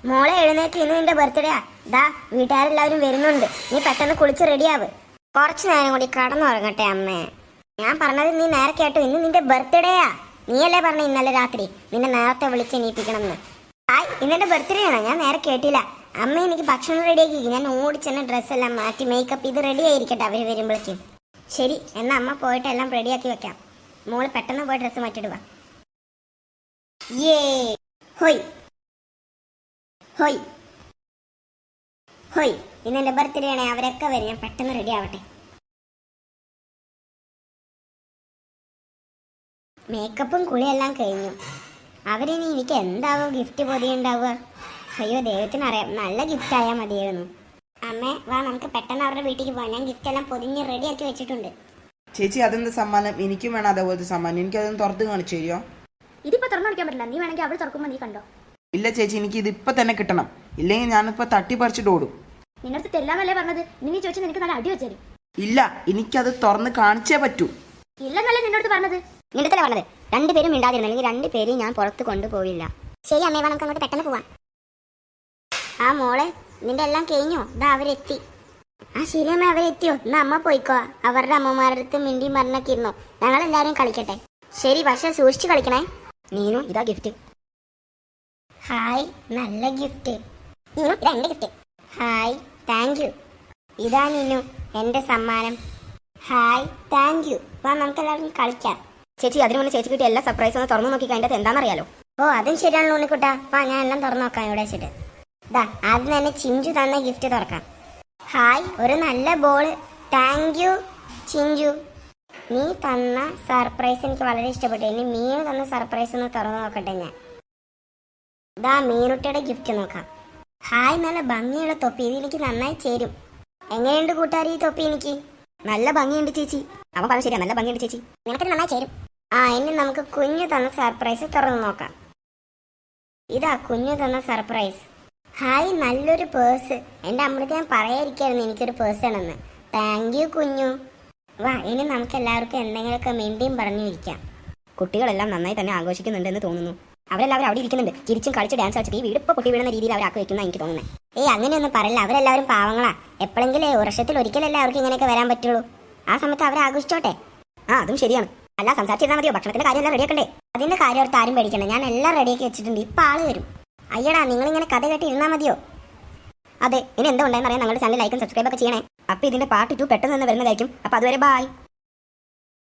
മോളെ എഴുന്നേറ്റ്, ഇന്ന് നിന്റെ ബർത്ത്ഡേയാ. ദാ വീട്ടുകാരെല്ലാവരും വരുന്നുണ്ട്. നീ പെട്ടെന്ന് കുളിച്ച് റെഡിയാവ്. കുറച്ചു നേരം കൂടി കടന്നുറങ്ങട്ടെ അമ്മേ. ഞാൻ പറഞ്ഞത് നീ നേരെ കേട്ടോ. ഇന്ന് നിന്റെ ബർത്ത്ഡേയാ. നീയല്ലേ പറഞ്ഞ ഇന്നലെ രാത്രി നിന്നെ നേരത്തെ വിളിച്ച് എണീപ്പിക്കണം എന്ന്. ഹായ്, ഇന്നെന്റെ ബർത്ത്ഡേ ആണോ? ഞാൻ നേരെ കേട്ടില്ല. അമ്മ എനിക്ക് ഭക്ഷണം റെഡിയാക്കി. ഞാൻ ഓടിച്ചെന്നെ ഡ്രസ്സെല്ലാം മാറ്റി മേക്കപ്പ് ഇത് റെഡി ആയിരിക്കട്ടെ അവർ വരുമ്പോഴേക്കും. ശരി, എന്നാ അമ്മ പോയിട്ട് എല്ലാം റെഡിയാക്കി വെക്കാം. മോള് പെട്ടെന്ന് പോയി ഡ്രസ്സ് മാറ്റിടുക. യേ ഹോയ് ഹോയ് ഹോയ്, ഇന്നെന്റെ ബർത്ത്ഡേ ആണ്. അവരൊക്കെ വരും. ഞാൻ പെട്ടെന്ന് റെഡി ആവട്ടെ. മേക്കപ്പും കുളിയെല്ലാം കഴിഞ്ഞു. അവരിനി എനിക്ക് എന്താവും ഗിഫ്റ്റ് പൊതിയുണ്ടാവുക? അയ്യോ, ദൈവത്തിനറിയാം. നല്ല ഗിഫ്റ്റ് ആയാൽ മതിയായിരുന്നു. അമ്മേ വാ, നമുക്ക് പെട്ടെന്ന് അവരുടെ വീട്ടിലേക്ക് പോകാം. ഞാൻ ഗിഫ്റ്റ് എല്ലാം പൊതിഞ്ഞ് റെഡിയാക്കി വെച്ചിട്ടുണ്ട്. ചേച്ചി, അതെന്ത് സമ്മാനം? എനിക്കും വേണം അതേപോലത്തെ സമ്മാനം. എനിക്കതൊന്ന് തുറന്ന് കാണിച്ചു തരുമോ? ഇതിപ്പോ തുറന്നു കാണിക്കാൻ പറ്റില്ല. നീ വേണമെങ്കിൽ അവൾ തുറക്കുമ്പോൾ നീ കണ്ടോ. ഇല്ല ചേച്ചി, എനിക്ക് ഇതിപ്പോ തന്നെ കിട്ടണം. ഇല്ലെങ്കിൽ ഞാനിപ്പോ തട്ടിപ്പറിച്ചിട്ട് ഓടും. നിങ്ങളുടെ തെല്ലാമല്ലേ പറഞ്ഞത്? നീ ചോദിച്ചാൽ നിനക്ക് നല്ല അടി വെച്ചേരും. ഇല്ല, എനിക്കത് തുറന്ന് കാണിച്ചേ പറ്റൂ. ഇല്ലെന്നല്ലേ നിന്നോട് പറഞ്ഞത്? നിന്റെ തന്നെ പറഞ്ഞത്. രണ്ടുപേരും മിണ്ടാതിരുന്നു, അല്ലെങ്കിൽ രണ്ടുപേരും ഞാൻ പുറത്ത് കൊണ്ടുപോയില്ല. ശരി അമ്മേ, നമുക്ക് അങ്ങോട്ട് പെട്ടെന്ന് പോവാം. ആ മോളെ, നിന്റെ എല്ലാം കഴിഞ്ഞോ? ഇതാ അവരെത്തി. ആ ശരി അമ്മ, അവരെത്തിയോ? എന്നാ അമ്മ പോയിക്കോ. അവരുടെ അമ്മമാരുടെ അടുത്ത് മിണ്ടിയും പറഞ്ഞൊക്കെ ഇരുന്നോ. ഞങ്ങളെല്ലാരും കളിക്കട്ടെ. ശരി, പക്ഷെ സൂക്ഷിച്ച് കളിക്കണേ. നീനു, ഇതാ ഗിഫ്റ്റ്. ഹായ്, നല്ല ഗിഫ്റ്റ്. നീനു, ഇതാ എന്റെ ഗിഫ്റ്റ്. Hi, thank you. ഇതാ നീനു, എന്റെ സമ്മാനം. Hi, thank you. വാ, നമുക്കെല്ലാവരും കളിക്കാം. ചേച്ചി, അതിനു മുന്നേ ചേച്ചി കിട്ടിയ എല്ലാ സർപ്രൈസും ഒന്ന് തുറന്നു നോക്കി കഴിഞ്ഞിട്ട് എന്താണെന്നറിയാലോ. ഓ, അതും ശരിയാണല്ലോ ഉണ്ണിക്കുട്ടാ. വാ, ഞാൻ എല്ലാം തുറന്നു നോക്കാം ഇവിടെ വെച്ചിട്ട്. ഇതാ ആദ്യം തന്നെ ചിഞ്ചു തന്ന ഗിഫ്റ്റ് തുറക്കാം. ഹായ്, ഒരു നല്ല ബോള്. Thank you Chinchu. നീ തന്ന സർപ്രൈസ് എനിക്ക് വളരെ ഇഷ്ടപ്പെട്ടു. ഇനി മീനു തന്ന സർപ്രൈസ് ഒന്ന് തുറന്നു നോക്കട്ടെ ഞാൻ. ഇതാ മീനുട്ടിയുടെ ഗിഫ്റ്റ് നോക്കാം. ഹായ്, നല്ല ഭംഗിയുള്ള തൊപ്പി. ഇത് എനിക്ക് നന്നായി ചേരും. എങ്ങനെയുണ്ട് കൂട്ടുകാരി ഈ തൊപ്പി? എനിക്ക് നല്ല ഭംഗിയുണ്ട് ചേച്ചി. അവൻ പറഞ്ഞു ശരിയാ, നല്ല ഭംഗിയുണ്ട് ചേച്ചി. നിനക്ക് നന്നായി ചേരും. ആ, ഇനി നമുക്ക് കുഞ്ഞു തന്ന സർപ്രൈസ് തുറന്നു നോക്കാം. ഇതാ കുഞ്ഞു തന്ന സർപ്രൈസ്. ഹായ്, നല്ലൊരു പേഴ്സ്. എൻ്റെ അമ്മയ്ക്ക് ഞാൻ പറയാതിരിക്കായിരുന്നു എനിക്കൊരു പേഴ്സ് ആണെന്ന്. താങ്ക് യു കുഞ്ഞു. വാ, ഇനി നമുക്ക് എല്ലാവർക്കും എന്തെങ്കിലുമൊക്കെ മിണ്ടിയും പറഞ്ഞു ഇരിക്കാം. കുട്ടികളെല്ലാം നന്നായി തന്നെ ആഘോഷിക്കുന്നുണ്ടെന്ന് തോന്നുന്നു. അവരെല്ലാവരും അവിടെ ഇരിക്കുന്നുണ്ട്. ചിരിച്ചും കളിച്ച് ഡാൻസ് കളിച്ചിട്ട് ഈ വീട് ഇപ്പോൾ പൊട്ടി വീഴുന്ന രീതിയിൽ അവരാക്കി വെക്കുന്ന എനിക്ക് തോന്നുന്നത്. അങ്ങനെയൊന്നും പറയില്ല. അവരെല്ലാവരും പാവങ്ങളാ. എപ്പോഴെങ്കിലും വർഷത്തിൽ ഒരിക്കലല്ലേ അവർക്ക് ഇങ്ങനെയൊക്കെ വരാൻ പറ്റുള്ളൂ. ആ സമയത്ത് അവർ ആഘോഷിച്ചോട്ടെ. ആ, അതും ശരിയാണ്. അല്ല, സംസാരിച്ചിരുന്നാൽ മതിയോ? ഭക്ഷണത്തിന്റെ കാര്യം എല്ലാം റെഡിയാക്കണ്ടേ? അതിന്റെ കാര്യം ഓർത്ത് ആരും പേടിക്കണ്ട. ഞാൻ എല്ലാം റെഡിയാക്കി വെച്ചിട്ടുണ്ട്. ഇപ്പം ആള് വരും. അയ്യടാ, നിങ്ങളിങ്ങനെ കഥ കേട്ട് ഇരുന്നാൽ മതിയോ? അതെ, ഇനി എന്താ ഉണ്ടായെന്ന് അറിയാൻ ഞങ്ങളുടെ ചാനൽ ലൈക്കും സബ്സ്ക്രൈബ് ഒക്കെ ചെയ്യണേ. അപ്പോൾ ഇതിന്റെ പാർട്ട് 2 പെട്ടെന്ന് തന്നെ വരുന്നതായിരിക്കും. അപ്പോൾ അതുവരെ ബൈ.